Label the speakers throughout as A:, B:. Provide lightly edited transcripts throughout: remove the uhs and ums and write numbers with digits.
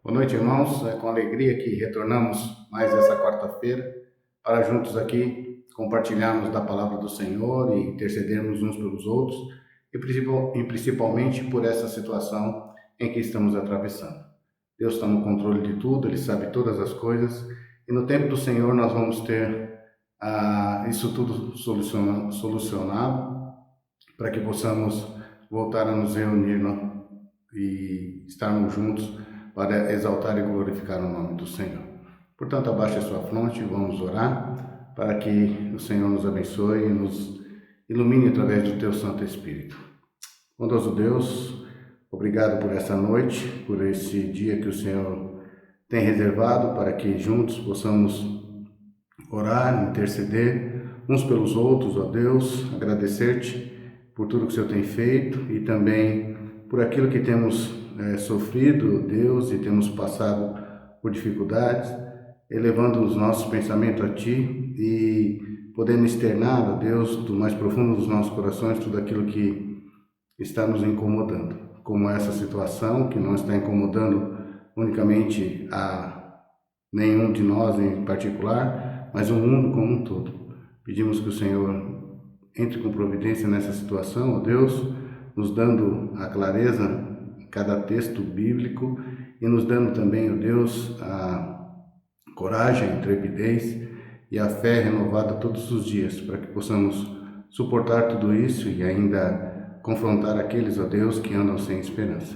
A: Boa noite, irmãos. É com alegria que retornamos mais essa quarta-feira para juntos aqui compartilharmos da palavra do Senhor e intercedermos uns pelos outros e principalmente por essa situação em que estamos atravessando. Deus está no controle de tudo, Ele sabe todas as coisas e no tempo do Senhor nós vamos ter isso tudo solucionado para que possamos voltar a nos reunir e estarmos juntos para exaltar e glorificar o nome do Senhor. Portanto, abaixe a sua fronte e vamos orar para que o Senhor nos abençoe e nos ilumine através do Teu Santo Espírito. Bondoso Deus, obrigado por essa noite, por esse dia que o Senhor tem reservado para que juntos possamos orar, interceder uns pelos outros, ó Deus, agradecer-te por tudo que o Senhor tem feito e também por aquilo que temos sofrido, Deus, e temos passado por dificuldades, elevando os nossos pensamentos a Ti e podendo externar, ó Deus, do mais profundo dos nossos corações, tudo aquilo que está nos incomodando, como essa situação que não está incomodando unicamente a nenhum de nós em particular, mas o mundo como um todo. Pedimos que o Senhor entre com providência nessa situação, ó Deus, nos dando a clareza em cada texto bíblico e nos dando também, ó Deus, a coragem, a intrepidez e a fé renovada todos os dias, para que possamos suportar tudo isso e ainda confrontar aqueles, ó Deus, que andam sem esperança.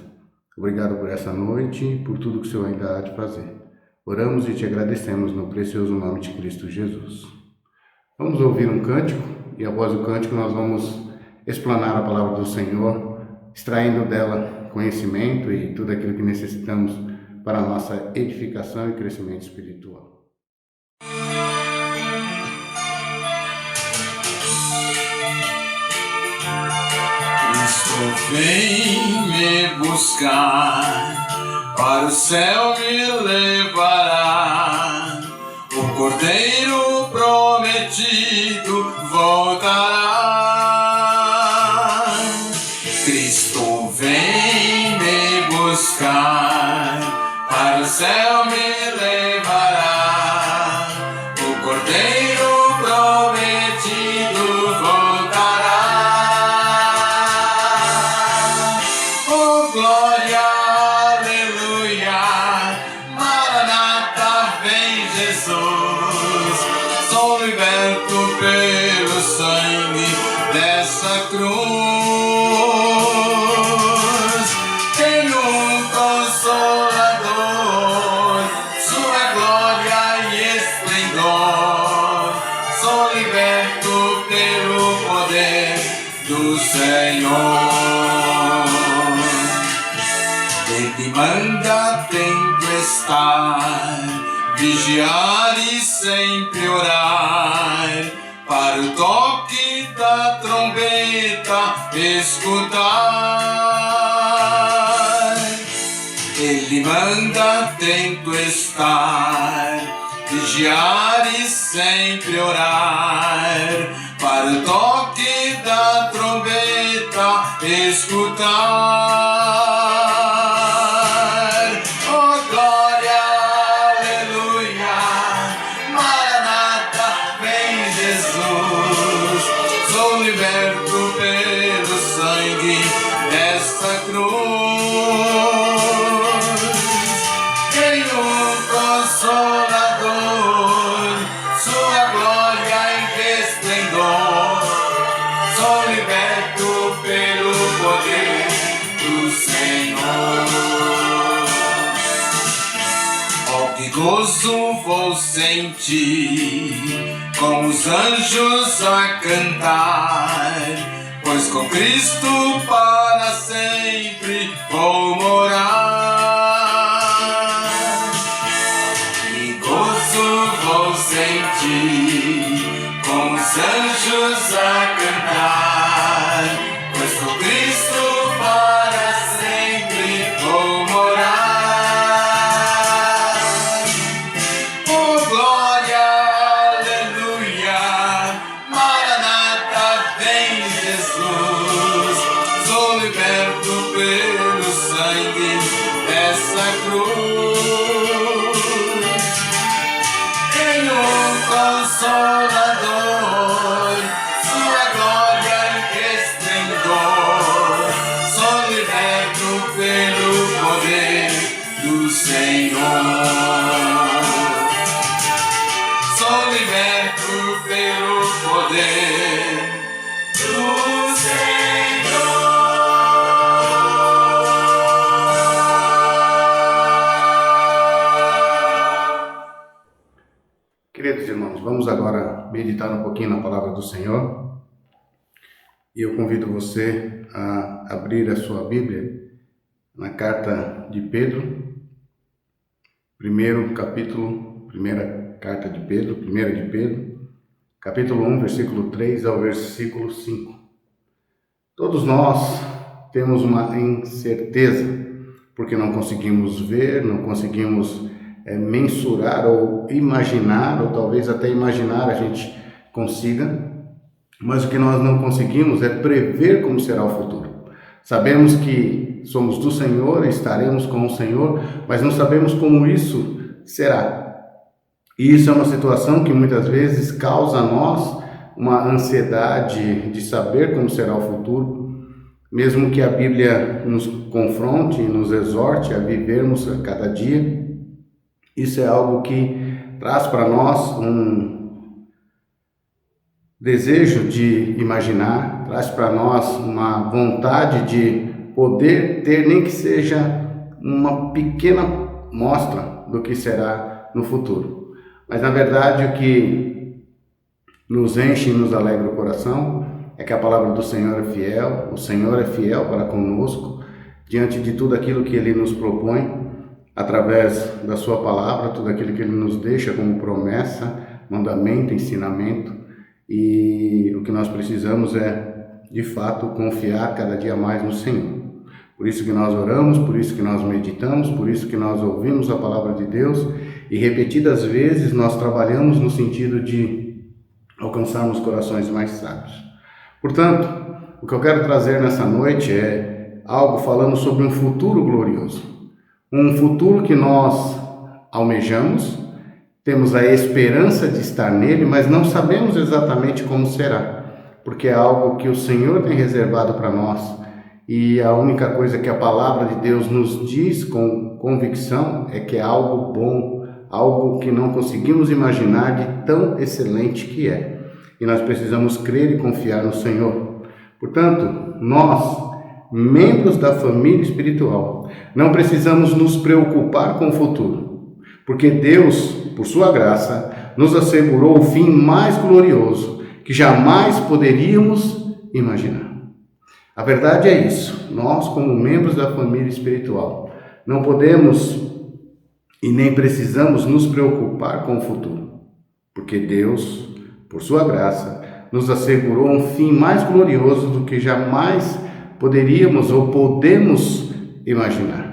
A: Obrigado por essa noite e por tudo que o Senhor ainda há de fazer. Oramos e te agradecemos no precioso nome de Cristo Jesus. Vamos ouvir um cântico e após o cântico nós vamos explanar a palavra do Senhor, extraindo dela conhecimento e tudo aquilo que necessitamos para a nossa edificação e crescimento espiritual.
B: Cristo vem me buscar, para o céu me levará, o Cordeiro prometido voltará. Cristo vem me buscar, para o céu me levará, o Cordeiro prometido voltará. Oh glória, aleluia, Maranata, vem Jesus. Sou liberto pelo sangue dessa cruz. Tenho um Consolador, sua glória e esplendor. Sou liberto pelo poder do Senhor. Ele manda tempestade, vigiar e sempre orar, para o toque da trombeta escutar. Ele manda tempestade, vigiar e sempre orar, para o toque da trombeta escutar. Oh glória, aleluia, Maranata, vem Jesus. Sou liberto pelo sangue desta cruz. Tenho um Consolador, sua glória e esplendor. Sou liberto pelo poder do Senhor. Oh, que gozo vou sentir com os anjos a cantar, pois com Cristo para sempre vou morar. Que gozo vou sentir com os anjos a cantar, pois com Cristo para sempre vou morar. Oh glória, aleluia, Maranata, vem Jesus. Sou liberto pelo sangue dessa cruz. Consolador, sua glória e esplendor, sou liberto pelo poder do Senhor. Sou liberto pelo poder do Senhor.
A: Queridos irmãos, vamos agora meditar um pouquinho na palavra do Senhor. E eu convido você a abrir a sua Bíblia na carta de Pedro, primeira carta de Pedro, 1 de Pedro, capítulo 1, versículo 3 ao versículo 5. Todos nós temos uma incerteza, porque não conseguimos ver, não conseguimos mensurar ou imaginar, ou talvez até imaginar a gente consiga, mas o que nós não conseguimos é prever como será o futuro. Sabemos que somos do Senhor, estaremos com o Senhor, mas não sabemos como isso será. E isso é uma situação que muitas vezes causa a nós uma ansiedade de saber como será o futuro, mesmo que a Bíblia nos confronte e nos exorte a vivermos a cada dia. Isso é algo que traz para nós um desejo de imaginar, traz para nós uma vontade de poder ter, nem que seja uma pequena mostra do que será no futuro. Mas na verdade o que nos enche e nos alegra o coração é que a palavra do Senhor é fiel, o Senhor é fiel para conosco, diante de tudo aquilo que Ele nos propõe, através da sua palavra, tudo aquilo que Ele nos deixa como promessa, mandamento, ensinamento, e o que nós precisamos é, de fato, confiar cada dia mais no Senhor. Por isso que nós oramos, por isso que nós meditamos, por isso que nós ouvimos a palavra de Deus, e repetidas vezes nós trabalhamos no sentido de alcançarmos corações mais sábios. Portanto, o que eu quero trazer nessa noite é algo falando sobre um futuro glorioso. Um futuro que nós almejamos, temos a esperança de estar nele, mas não sabemos exatamente como será, porque é algo que o Senhor tem reservado para nós, e a única coisa que a palavra de Deus nos diz com convicção é que é algo bom, algo que não conseguimos imaginar de tão excelente que é, e nós precisamos crer e confiar no Senhor. Portanto, nós, membros da família espiritual, não precisamos nos preocupar com o futuro, porque Deus, por sua graça, nos assegurou o fim mais glorioso que jamais poderíamos imaginar. A verdade é isso, nós como membros da família espiritual, não podemos e nem precisamos nos preocupar com o futuro, porque Deus, por sua graça, nos assegurou um fim mais glorioso do que jamais poderíamos ou podemos imaginar.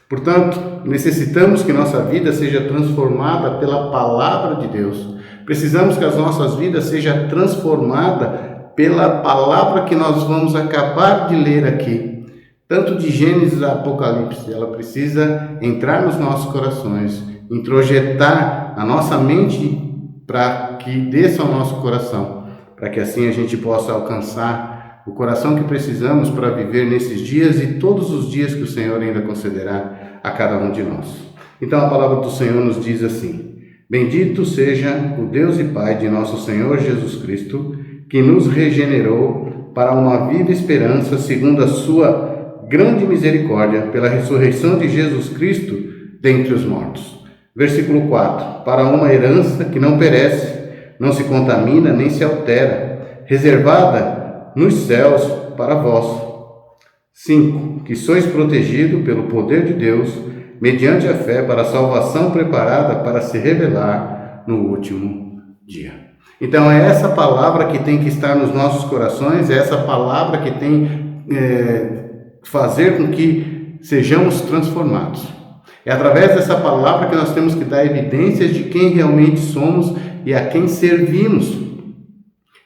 A: Portanto, necessitamos que nossa vida seja transformada pela palavra de Deus. Precisamos que as nossas vidas sejam transformadas pela palavra que nós vamos acabar de ler aqui. Tanto de Gênesis a Apocalipse, ela precisa entrar nos nossos corações, introjetar a nossa mente para que desça ao nosso coração, para que assim a gente possa alcançar o coração que precisamos para viver nesses dias e todos os dias que o Senhor ainda concederá a cada um de nós. Então a palavra do Senhor nos diz assim: bendito seja o Deus e Pai de nosso Senhor Jesus Cristo, que nos regenerou para uma viva esperança segundo a sua grande misericórdia, pela ressurreição de Jesus Cristo dentre os mortos. Versículo 4: para uma herança que não perece, não se contamina nem se altera, reservada nos céus para vós. 5. Que sois protegidos pelo poder de Deus, mediante a fé, para a salvação preparada para se revelar no último dia. Então é essa palavra que tem que estar nos nossos corações, é essa palavra que tem fazer com que sejamos transformados. É através dessa palavra que nós temos que dar evidências de quem realmente somos e a quem servimos.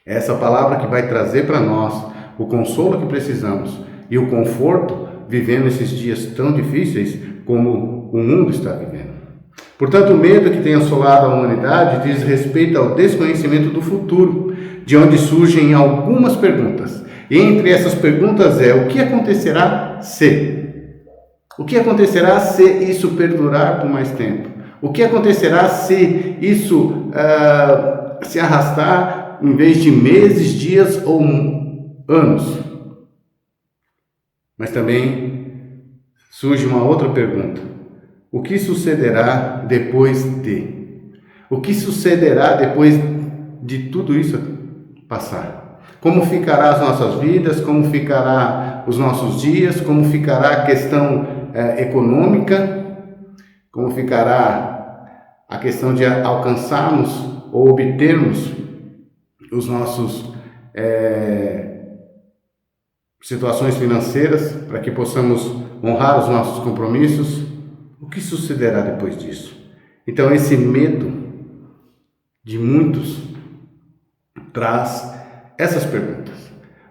A: É essa palavra que vai trazer para nós o consolo que precisamos e o conforto vivendo esses dias tão difíceis como o mundo está vivendo. Portanto, o medo que tem assolado a humanidade diz respeito ao desconhecimento do futuro, de onde surgem algumas perguntas. E entre essas perguntas o que acontecerá se? O que acontecerá se isso perdurar por mais tempo? O que acontecerá se isso se arrastar em vez de meses, dias ou anos? Mas também surge uma outra pergunta. O que sucederá depois de? O que sucederá depois de tudo isso passar? Como ficará as nossas vidas? Como ficará os nossos dias? Como ficará a questão econômica? Como ficará a questão de alcançarmos ou obtermos os nossos situações financeiras para que possamos honrar os nossos compromissos? O que sucederá depois disso? Então, esse medo de muitos traz essas perguntas.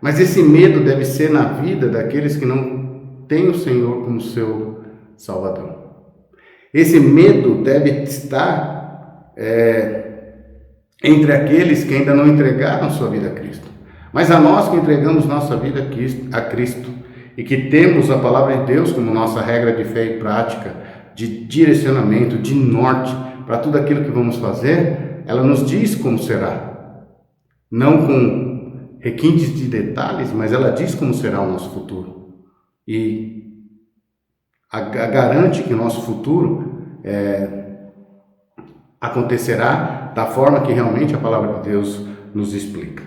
A: Mas esse medo deve ser na vida daqueles que não têm o Senhor como seu Salvador. Esse medo deve estar entre aqueles que ainda não entregaram sua vida a Cristo. Mas a nós que entregamos nossa vida a Cristo e que temos a palavra de Deus como nossa regra de fé e prática, de direcionamento, de norte para tudo aquilo que vamos fazer, ela nos diz como será. Não com requintes de detalhes, mas ela diz como será o nosso futuro. E garante que o nosso futuro acontecerá da forma que realmente a palavra de Deus nos explica.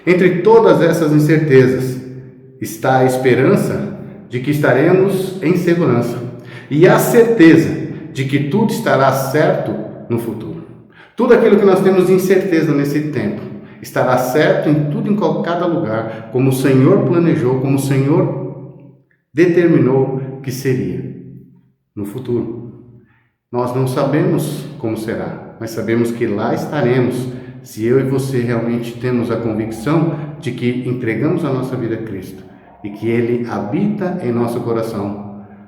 A: Entre todas essas incertezas está a esperança de que estaremos em segurança e a certeza de que tudo estará certo no futuro. Tudo aquilo que nós temos de incerteza nesse tempo estará certo em tudo, em cada lugar, como o Senhor planejou, como o Senhor determinou que seria no futuro. Nós não sabemos como será, mas sabemos que lá estaremos se eu e você realmente temos a convicção de que entregamos a nossa vida a Cristo e que Ele habita em nosso coração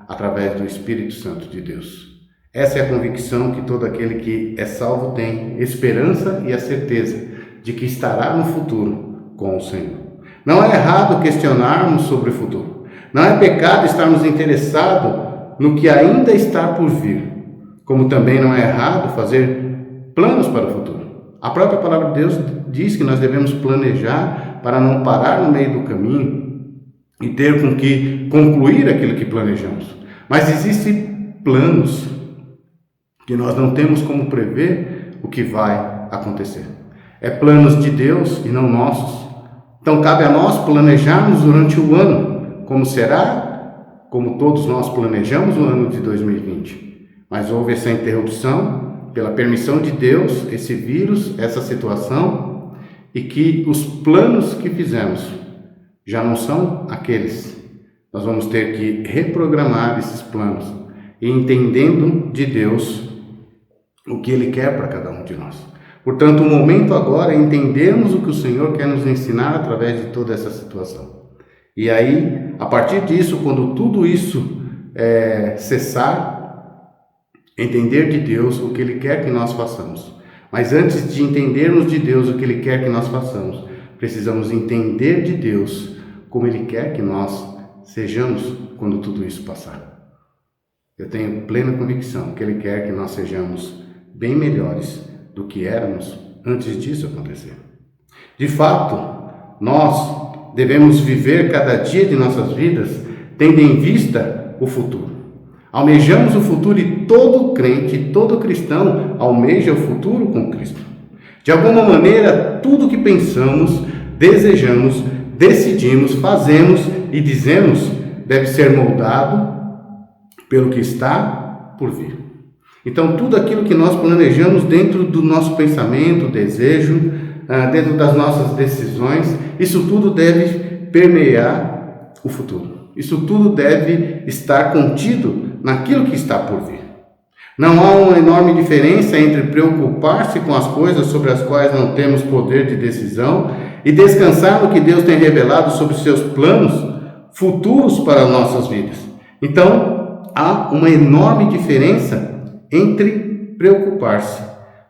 A: através do Espírito Santo de Deus. Essa é a convicção que todo aquele que é salvo tem, esperança e a certeza de que estará no futuro com o Senhor. Não é errado questionarmos sobre o futuro. Não é pecado estarmos interessados no que ainda está por vir, como também não é errado fazer planos para o futuro. A própria palavra de Deus diz que nós devemos planejar para não parar no meio do caminho e ter com que concluir aquilo que planejamos. Mas existem planos que nós não temos como prever o que vai acontecer. É planos de Deus e não nossos. Então cabe a nós planejarmos durante o ano, como será, como todos nós planejamos o ano de 2020. Mas houve essa interrupção pela permissão de Deus, esse vírus, essa situação, e que os planos que fizemos já não são aqueles. Nós vamos ter que reprogramar esses planos e entendendo de Deus o que Ele quer para cada um de nós. Portanto, o momento agora é entendermos o que o Senhor quer nos ensinar através de toda essa situação. E aí, a partir disso, quando tudo isso cessar, entender de Deus o que Ele quer que nós façamos. Mas antes de entendermos de Deus o que Ele quer que nós façamos, precisamos entender de Deus como Ele quer que nós sejamos quando tudo isso passar. Eu tenho plena convicção que Ele quer que nós sejamos bem melhores do que éramos antes disso acontecer. De fato, nós devemos viver cada dia de nossas vidas tendo em vista o futuro. Almejamos o futuro e todo crente, todo cristão almeja o futuro com Cristo. De alguma maneira, tudo que pensamos, desejamos, decidimos, fazemos e dizemos deve ser moldado pelo que está por vir. Então, tudo aquilo que nós planejamos dentro do nosso pensamento, desejo, dentro das nossas decisões, isso tudo deve permear o futuro. Isso tudo deve estar contido naquilo que está por vir. Não há uma enorme diferença entre preocupar-se com as coisas sobre as quais não temos poder de decisão e descansar no que Deus tem revelado sobre seus planos futuros para nossas vidas. Então, há uma enorme diferença entre preocupar-se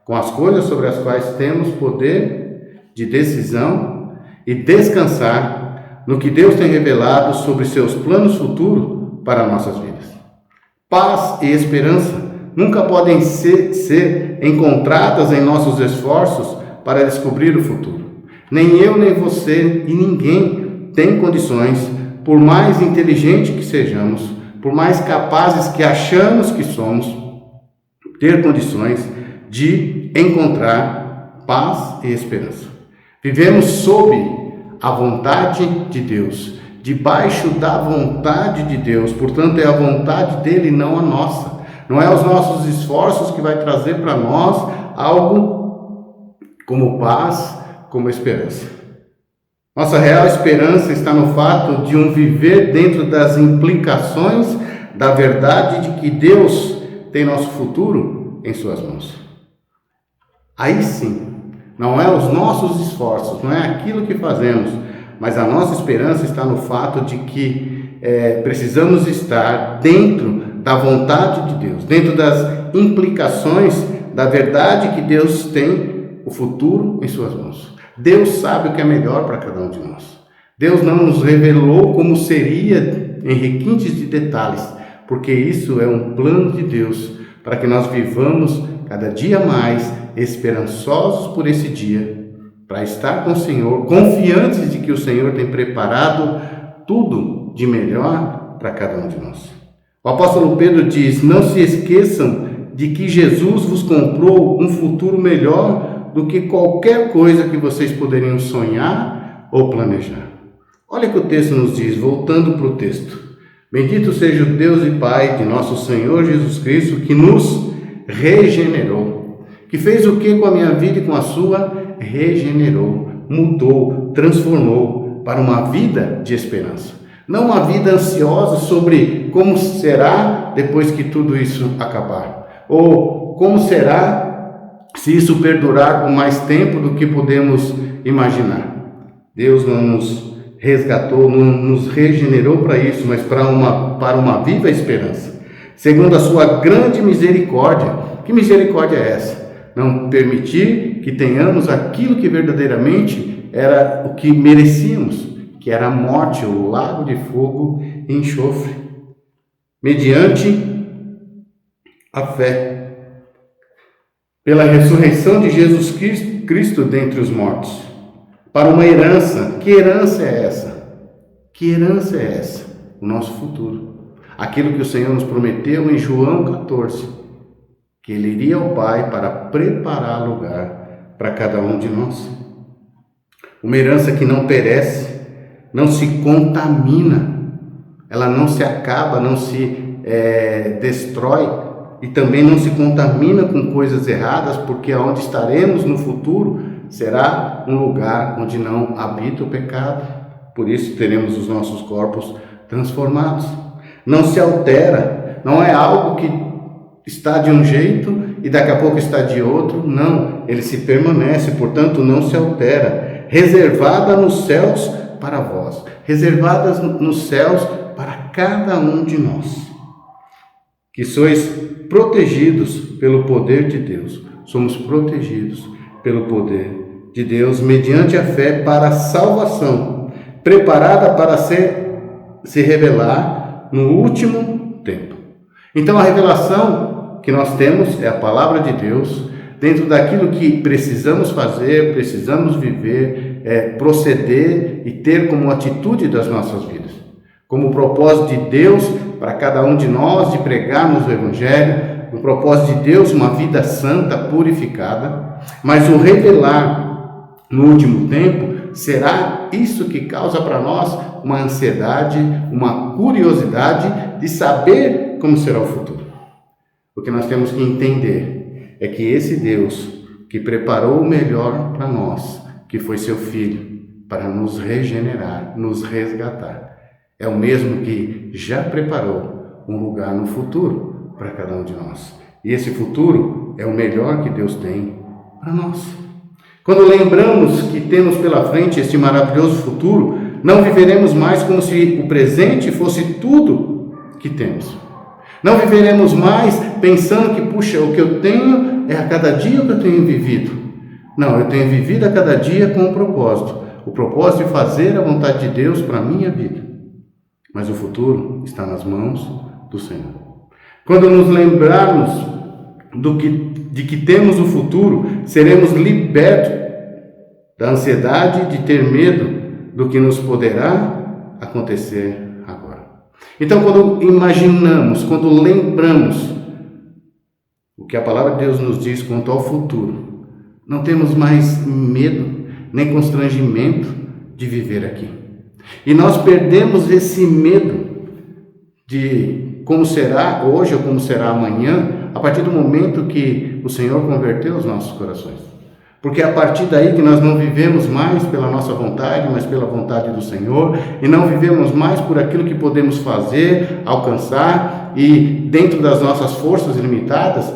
A: com as coisas sobre as quais temos poder de decisão e descansar no que Deus tem revelado sobre seus planos futuros para nossas vidas. Paz e esperança nunca podem ser encontradas em nossos esforços para descobrir o futuro. Nem eu, nem você e ninguém tem condições, por mais inteligente que sejamos, por mais capazes que achamos que somos, ter condições de encontrar paz e esperança. Vivemos sob a vontade de Deus, debaixo da vontade de Deus, portanto é a vontade dele, não a nossa. Não é os nossos esforços que vai trazer para nós algo como paz, como esperança. Nossa real esperança está no fato de um viver dentro das implicações da verdade de que Deus tem nosso futuro em suas mãos. Aí sim, não é os nossos esforços, não é aquilo que fazemos, mas a nossa esperança está no fato de que precisamos estar dentro da vontade de Deus, dentro das implicações da verdade que Deus tem o futuro em suas mãos. Deus sabe o que é melhor para cada um de nós. Deus não nos revelou como seria em requintes de detalhes, porque isso é um plano de Deus para que nós vivamos cada dia mais esperançosos por esse dia, para estar com o Senhor, confiantes de que o Senhor tem preparado tudo de melhor para cada um de nós. O apóstolo Pedro diz: não se esqueçam de que Jesus vos comprou um futuro melhor do que qualquer coisa que vocês poderiam sonhar ou planejar. Olha o que o texto nos diz, voltando para o texto. Bendito seja o Deus e Pai de nosso Senhor Jesus Cristo, que nos regenerou. Que fez o que com a minha vida e com a sua? Regenerou, mudou, transformou para uma vida de esperança. Não uma vida ansiosa sobre como será depois que tudo isso acabar. Ou como será se isso perdurar por mais tempo do que podemos imaginar. Deus não nos resgatou, não nos regenerou para isso, mas para uma viva esperança. Segundo a sua grande misericórdia. Que misericórdia é essa? Não permitir que tenhamos aquilo que verdadeiramente era o que merecíamos, que era a morte, o lago de fogo e enxofre, mediante a fé, pela ressurreição de Jesus Cristo dentre os mortos, para uma herança. Que herança é essa? Que herança é essa? O nosso futuro. Aquilo que o Senhor nos prometeu em João 14, que Ele iria ao Pai para preparar lugar para cada um de nós. Uma herança que não perece, não se contamina, ela não se acaba, não se destrói e também não se contamina com coisas erradas, porque onde estaremos no futuro será um lugar onde não habita o pecado. Por isso teremos os nossos corpos transformados. Não se altera, não é algo que está de um jeito e daqui a pouco está de outro. Não, ele se permanece, portanto não se altera. Reservada nos céus para vós, reservadas nos céus para cada um de nós, que sois protegidos pelo poder de Deus. Somos protegidos pelo poder de Deus mediante a fé para a salvação, preparada para se revelar no último tempo. Então a revelação que nós temos é a palavra de Deus, dentro daquilo que precisamos fazer, precisamos viver, proceder e ter como atitude das nossas vidas. Como propósito de Deus para cada um de nós de pregarmos o Evangelho, o propósito de Deus, uma vida santa, purificada, mas o revelar no último tempo será isso que causa para nós uma ansiedade, uma curiosidade de saber como será o futuro. O que nós temos que entender é que esse Deus que preparou o melhor para nós, que foi seu Filho, para nos regenerar, nos resgatar, é o mesmo que já preparou um lugar no futuro para cada um de nós. E esse futuro é o melhor que Deus tem para nós. Quando lembramos que temos pela frente este maravilhoso futuro, não viveremos mais como se o presente fosse tudo que temos. Não viveremos mais pensando que, puxa, o que eu tenho é a cada dia o que eu tenho vivido. Não, eu tenho vivido a cada dia com um propósito. O propósito de fazer a vontade de Deus para a minha vida. Mas o futuro está nas mãos do Senhor. Quando nos lembrarmos de que temos o futuro, seremos libertos da ansiedade de ter medo do que nos poderá acontecer agora. Então, quando imaginamos, quando lembramos o que a palavra de Deus nos diz quanto ao futuro, não temos mais medo nem constrangimento de viver aqui. E nós perdemos esse medo de como será hoje ou como será amanhã, a partir do momento que o Senhor converteu os nossos corações. Porque é a partir daí que nós não vivemos mais pela nossa vontade, mas pela vontade do Senhor, e não vivemos mais por aquilo que podemos fazer, alcançar e, dentro das nossas forças limitadas,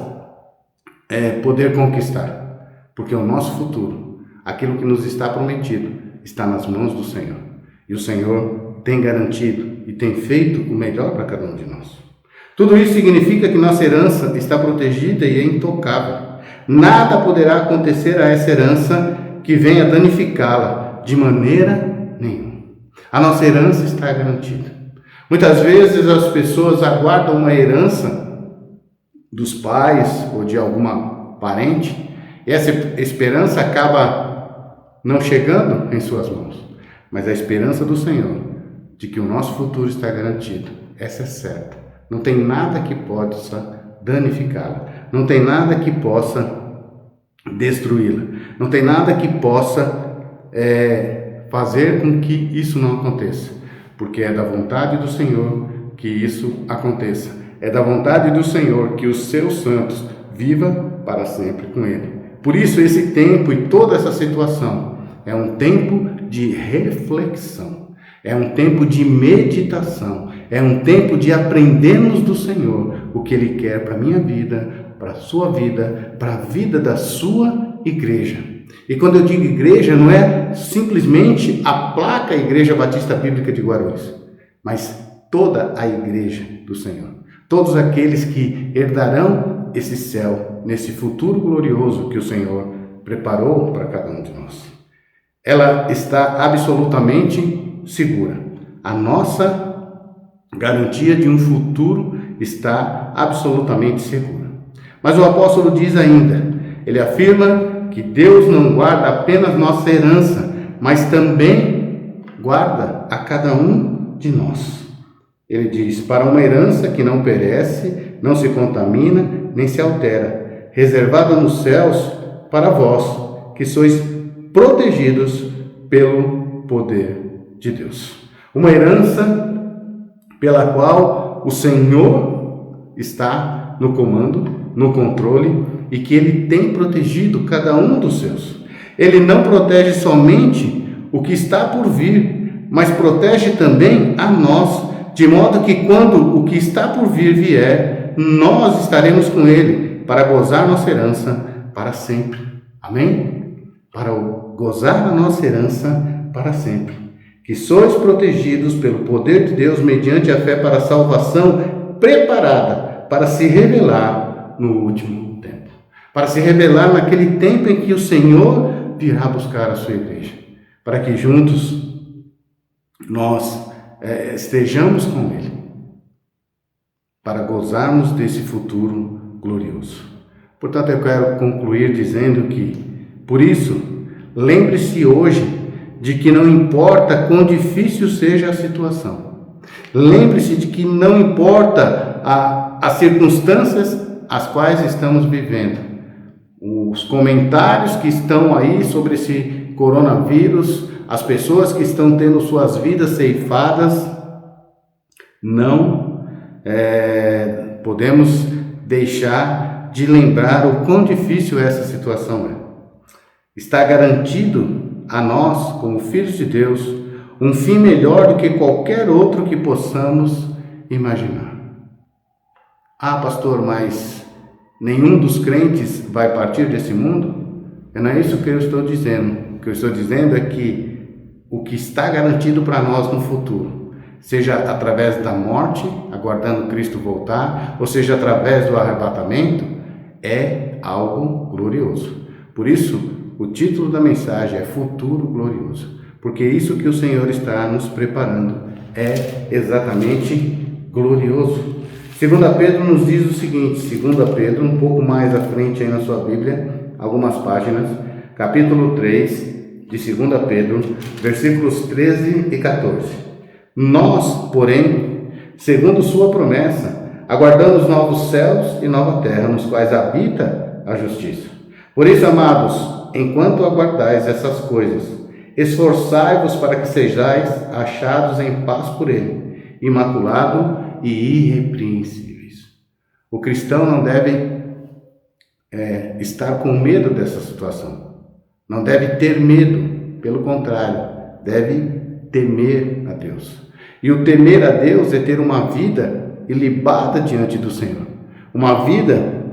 A: poder conquistar. Porque o nosso futuro, aquilo que nos está prometido, está nas mãos do Senhor. E o Senhor tem garantido e tem feito o melhor para cada um de nós. Tudo isso significa que nossa herança está protegida e é intocável. Nada poderá acontecer a essa herança que venha danificá-la de maneira nenhuma. A nossa herança está garantida. Muitas vezes as pessoas aguardam uma herança dos pais ou de alguma parente e essa esperança acaba não chegando em suas mãos. Mas a esperança do Senhor de que o nosso futuro está garantido, essa é certa. Não tem nada que possa danificá-la. Não tem nada que possa destruí-la. Não tem nada que possa fazer com que isso não aconteça. Porque é da vontade do Senhor que isso aconteça. É da vontade do Senhor que os seus santos vivam para sempre com Ele. Por isso esse tempo e toda essa situação é um tempo de reflexão. É um tempo de meditação. É um tempo de aprendermos do Senhor o que Ele quer para a minha vida, para a sua vida, para a vida da sua igreja. E quando eu digo igreja, não é simplesmente a placa Igreja Batista Bíblica de Guarulhos, mas toda a igreja do Senhor. Todos aqueles que herdarão esse céu, nesse futuro glorioso que o Senhor preparou para cada um de nós. Ela está absolutamente segura. A nossa garantia de um futuro está absolutamente segura. Mas o apóstolo diz ainda, ele afirma que Deus não guarda apenas nossa herança, mas também guarda a cada um de nós. Ele diz, para uma herança que não perece, não se contamina, nem se altera, reservada nos céus para vós, que sois protegidos pelo poder de Deus. Uma herança pela qual o Senhor está no comando, no controle, e que Ele tem protegido cada um dos seus. Ele não protege somente o que está por vir, mas protege também a nós, de modo que quando o que está por vir vier, nós estaremos com Ele para gozar nossa herança para sempre. Amém? Para gozar a nossa herança para sempre. Que sois protegidos pelo poder de Deus mediante a fé para a salvação preparada para se revelar no último tempo. Para se revelar naquele tempo em que o Senhor virá buscar a sua igreja. Para que juntos nós estejamos com Ele. Para gozarmos desse futuro glorioso. Portanto, eu quero concluir dizendo que, por isso, lembre-se hoje de que não importa quão difícil seja a situação. Lembre-se de que não importa as circunstâncias as quais estamos vivendo. Os comentários que estão aí sobre esse coronavírus, as pessoas que estão tendo suas vidas ceifadas, não podemos deixar de lembrar o quão difícil essa situação é. Está garantido a nós, como filhos de Deus, um fim melhor do que qualquer outro que possamos imaginar. Ah, pastor, mas nenhum dos crentes vai partir desse mundo? Não é isso que eu estou dizendo. O que eu estou dizendo é que o que está garantido para nós no futuro, seja através da morte, a aguardando Cristo voltar, ou seja, através do arrebatamento, é algo glorioso. Por isso, o título da mensagem é Futuro Glorioso, porque isso que o Senhor está nos preparando é exatamente glorioso. 2 Pedro nos diz o seguinte, 2 Pedro, um pouco mais à frente aí na sua Bíblia, algumas páginas, capítulo 3 de 2 Pedro, versículos 13 e 14. Nós, porém, segundo sua promessa, aguardamos novos céus e nova terra, nos quais habita a justiça. Por isso, amados, enquanto aguardais essas coisas, esforçai-vos para que sejais achados em paz por Ele, imaculado e irrepreensíveis. O cristão não deve estar com medo dessa situação. Não deve ter medo, pelo contrário, deve temer a Deus. E o temer a Deus é ter uma vida ilibada diante do Senhor. Uma vida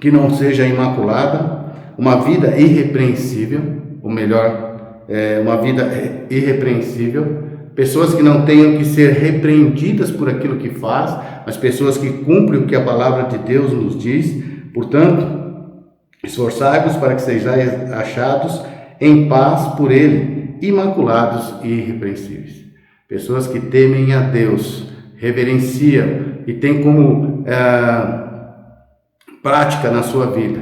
A: que não seja imaculada, uma vida irrepreensível, ou melhor, uma vida irrepreensível. Pessoas que não tenham que ser repreendidas por aquilo que faz, mas pessoas que cumprem o que a palavra de Deus nos diz. Portanto, esforçai-vos para que sejais achados em paz por Ele, imaculados e irrepreensíveis. Pessoas que temem a Deus, reverenciam e têm como prática na sua vida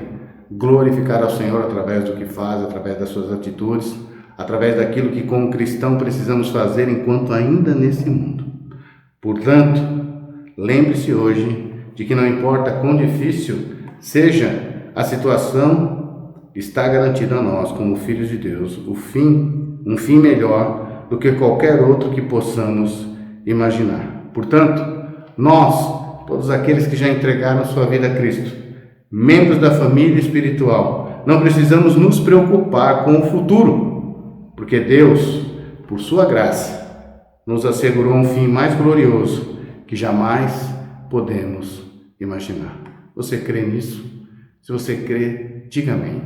A: glorificar ao Senhor através do que faz, através das suas atitudes, através daquilo que como cristão precisamos fazer enquanto ainda nesse mundo. Portanto, lembre-se hoje de que não importa quão difícil seja a situação, está garantido a nós, como filhos de Deus, um fim melhor do que qualquer outro que possamos imaginar. Portanto, nós, todos aqueles que já entregaram sua vida a Cristo, membros da família espiritual, não precisamos nos preocupar com o futuro, porque Deus, por sua graça, nos assegurou um fim mais glorioso que jamais podemos imaginar. Você crê nisso? Se você crê, diga amém.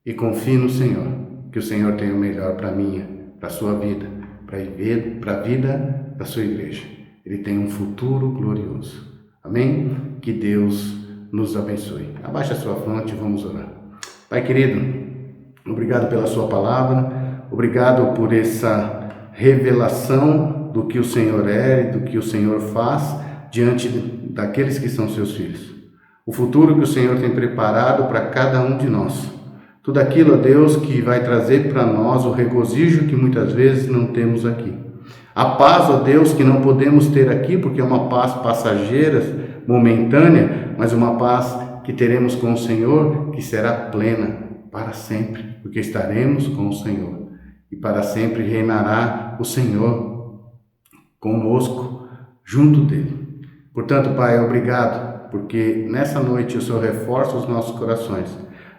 A: E confie no Senhor, que o Senhor tem o melhor para a minha, para a sua vida, para a vida da sua igreja. Ele tem um futuro glorioso. Amém? Que Deus nos abençoe. Abaixe a sua fronte e vamos orar. Pai querido, obrigado pela sua palavra, obrigado por essa revelação do que o Senhor é e do que o Senhor faz diante daqueles que são seus filhos. O futuro que o Senhor tem preparado para cada um de nós. Tudo aquilo, ó Deus, que vai trazer para nós o regozijo que muitas vezes não temos aqui. A paz, ó Deus, que não podemos ter aqui, porque é uma paz passageira, momentânea, mas uma paz que teremos com o Senhor, que será plena para sempre, porque estaremos com o Senhor. E para sempre reinará o Senhor conosco, junto dele. Portanto, Pai, obrigado, porque nessa noite o Senhor reforça os nossos corações,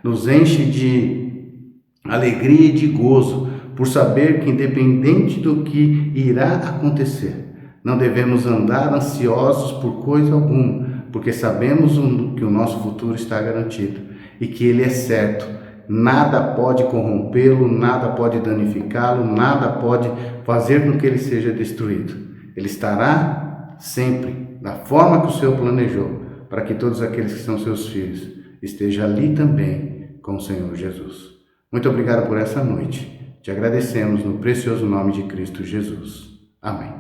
A: nos enche de alegria e de gozo, por saber que independente do que irá acontecer, não devemos andar ansiosos por coisa alguma, porque sabemos que o nosso futuro está garantido e que ele é certo. Nada pode corrompê-lo, nada pode danificá-lo, nada pode fazer com que ele seja destruído. Ele estará sempre da forma que o Senhor planejou, para que todos aqueles que são seus filhos estejam ali também com o Senhor Jesus. Muito obrigado por essa noite. Te agradecemos no precioso nome de Cristo Jesus. Amém.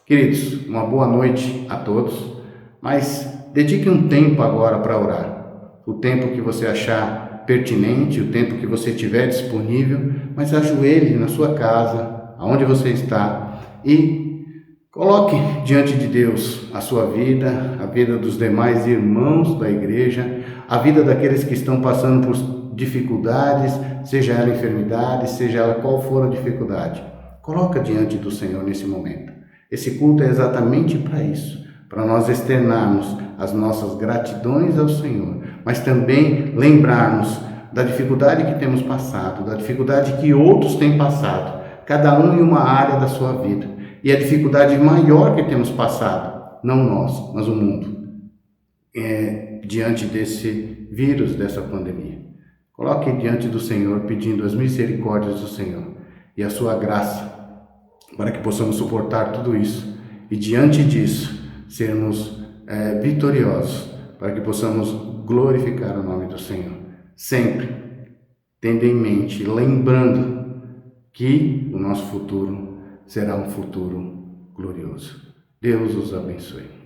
A: Queridos, uma boa noite a todos, mas dedique um tempo agora para orar. O tempo que você achar pertinente, o tempo que você tiver disponível, mas ajoelhe na sua casa, aonde você está, e coloque diante de Deus a sua vida, a vida dos demais irmãos da igreja, a vida daqueles que estão passando por dificuldades, seja ela enfermidade, seja ela qual for a dificuldade. Coloca diante do Senhor nesse momento. Esse culto é exatamente para isso, para nós externarmos as nossas gratidões ao Senhor, mas também lembrarmos da dificuldade que temos passado, da dificuldade que outros têm passado, cada um em uma área da sua vida. E a dificuldade maior que temos passado, não nós, mas o mundo, diante desse vírus, dessa pandemia. Coloque diante do Senhor, pedindo as misericórdias do Senhor e a sua graça, para que possamos suportar tudo isso. E diante disso, sermos vitoriosos, para que possamos glorificar o nome do Senhor. Sempre tendo em mente, lembrando que o nosso futuro será um futuro glorioso. Deus os abençoe.